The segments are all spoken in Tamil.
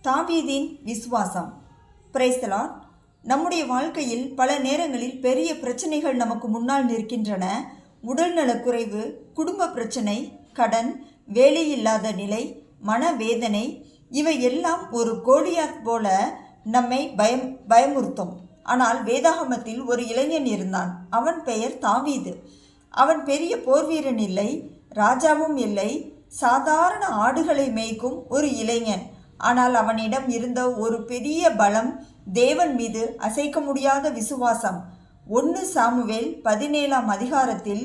தாவீதின் விசுவாசம். Praise the Lord. நம்முடைய வாழ்க்கையில் பல நேரங்களில் பெரிய பிரச்சனைகள் நமக்கு முன்னால் நிற்கின்றன. உடல்நலக்குறைவு, குடும்ப பிரச்சனை, கடன், வேலையில்லாத நிலை, மனவேதனை, இவை எல்லாம் ஒரு கோலியாத் போல நம்மை பயமுறுத்தும். ஆனால் வேதாகமத்தில் ஒரு இளைஞன் இருந்தான். அவன் பெயர் தாவீது. அவன் பெரிய போர்வீரன் இல்லை, ராஜாவும் இல்லை, சாதாரண ஆடுகளை மேய்க்கும் ஒரு இளைஞன். ஆனால் அவனிடம் இருந்த ஒரு பெரிய பலம், தேவன் மீது அசைக்க முடியாத விசுவாசம். 1 சாமுவேல் 17ஆம் அதிகாரத்தில்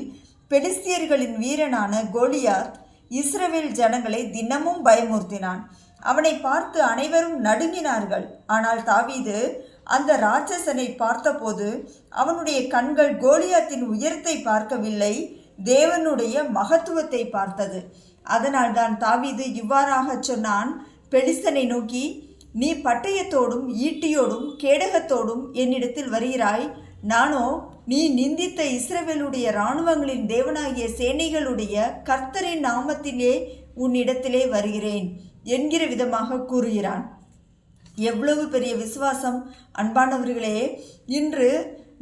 பெலிஸ்தியர்களின் வீரனான கோலியாத் இஸ்ரவேல் ஜனங்களை தினமும் பயமுறுத்தினான். அவனை பார்த்து அனைவரும் நடுங்கினார்கள். ஆனால் தாவீது அந்த ராட்சசனை பார்த்தபோது அவனுடைய கண்கள் கோலியாத்தின் உயரத்தை பார்க்கவில்லை, தேவனுடைய மகத்துவத்தை பார்த்தது. அதனால்தான் தாவீது இவ்வாறாக சொன்னான், பெலிஸ்தனை நோக்கி, நீ பட்டயத்தோடும் ஈட்டியோடும் கேடகத்தோடும் என்னிடத்தில் வருகிறாய், நானோ நீ நிந்தித்த இஸ்ரவேலுடைய இராணுவங்களின் தேவனாகிய சேனைகளுடைய கர்த்தரின் நாமத்திலே உன்னிடத்திலே வருகிறேன் என்கிற விதமாக கூறுகிறான். எவ்வளவு பெரிய விசுவாசம் அன்பானவர்களே! இன்று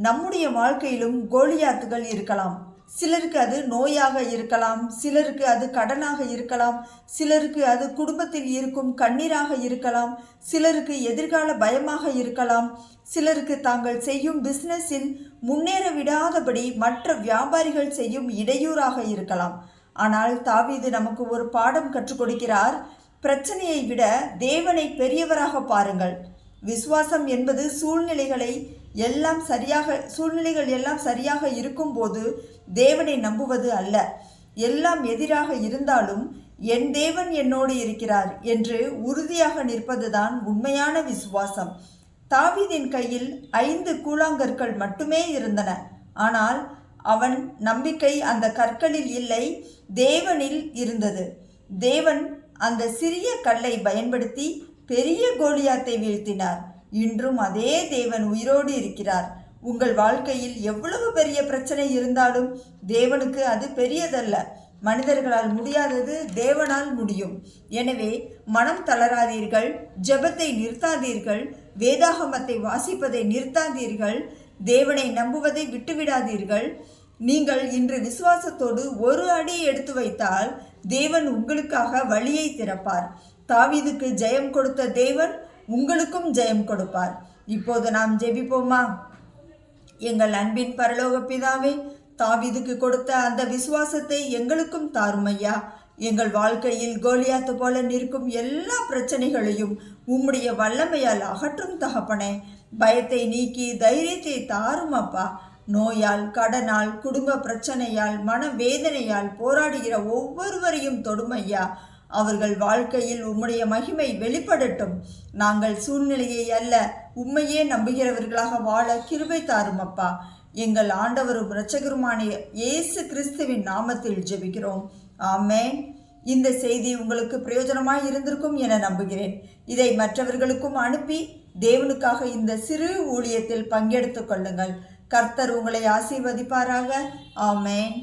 நம்முடைய வாழ்க்கையிலும் கோலியாத்துகள் இருக்கலாம். சிலருக்கு அது நோயாக இருக்கலாம், சிலருக்கு அது கடனாக இருக்கலாம், சிலருக்கு அது குடும்பத்தில் இருக்கும் கண்ணீராக இருக்கலாம், சிலருக்கு எதிர்கால பயமாக இருக்கலாம், சிலருக்கு தாங்கள் செய்யும் பிஸ்னஸில் முன்னேற விடாதபடி மற்ற வியாபாரிகள் செய்யும் இடையூறாக இருக்கலாம். ஆனால் தாவீது நமக்கு ஒரு பாடம் கற்றுக் கொடுக்கிறார். பிரச்சனையை விட தேவனை பெரியவராக பாருங்கள். விசுவாசம் என்பது சூழ்நிலைகள் எல்லாம் சரியாக இருக்கும்போது தேவனை நம்புவது அல்ல. எல்லாம் எதிராக இருந்தாலும் என் தேவன் என்னோடு இருக்கிறார் என்று உறுதியாக நிற்பதுதான் உண்மையான விசுவாசம். தாவீதின் கையில் 5 கூழாங்கற்கள் மட்டுமே இருந்தன. ஆனால் அவன் நம்பிக்கை அந்த கற்களில் இல்லை, தேவனில் இருந்தது. தேவன் அந்த சிறிய கல்லை பயன்படுத்தி பெரிய கோலியாத்தை வீழ்த்தினார். இன்றும் அதே தேவன் உயிரோடு இருக்கிறார். உங்கள் வாழ்க்கையில் எவ்வளவு பெரிய பிரச்சனை இருந்தாலும் தேவனுக்கு அது பெரியதல்ல. மனிதர்களால் முடியாதது தேவனால் முடியும். எனவே மனம் தளராதீர்கள், ஜெபத்தை நிறுத்தாதீர்கள், வேதாகமத்தை வாசிப்பதை நிறுத்தாதீர்கள், தேவனை நம்புவதை விட்டுவிடாதீர்கள். நீங்கள் இன்று விசுவாசத்தோடு ஒரு அடி எடுத்து வைத்தால் தேவன் உங்களுக்காக வழியை திறப்பார். தாவீதுக்கு ஜெயம் கொடுத்த தேவன் உங்களுக்கும் ஜெயம் கொடுப்பார். இப்போது நாம் ஜெபிப்போமா? எங்கள் அன்பின் பரலோக பிதாவே, தாவீதுக்கு கொடுத்த அந்த விசுவாசத்தை எங்களுக்கும் தாரும் ஐயா. எங்கள் வாழ்க்கையில் கோலியாத்து போல நிற்கும் எல்லா பிரச்சனைகளையும் உம்முடைய வல்லமையால் அகற்றும் தகப்பனே. பயத்தை நீக்கி தைரியத்தை தாரும் அப்பா. நோயால், கடனால், குடும்ப பிரச்சனையால், மனவேதனையால் போராடுகிற ஒவ்வொருவரையும் தொடுமையா. அவர்கள் வாழ்க்கையில் உம்முடைய மகிமை வெளிப்படட்டும். நாங்கள் சூழ்நிலையை அல்ல, உம்மையே நம்புகிறவர்களாக வாழ கிருபை தாரும் அப்பா. எங்கள் ஆண்டவரும் இரட்சகருமான இயேசு கிறிஸ்துவின் நாமத்தில் ஜெபிக்கிறோம். ஆமென். இந்த செய்தி உங்களுக்கு பிரயோஜனமாய் இருந்திருக்கும் என நம்புகிறேன். இதை மற்றவர்களுக்கும் அனுப்பி தேவனுக்காக இந்த சிறு ஊழியத்தில் பங்கெடுத்துக் கொள்ளுங்கள். கர்த்தர் உங்களை ஆசீர்வதிப்பாராக. ஆமென்.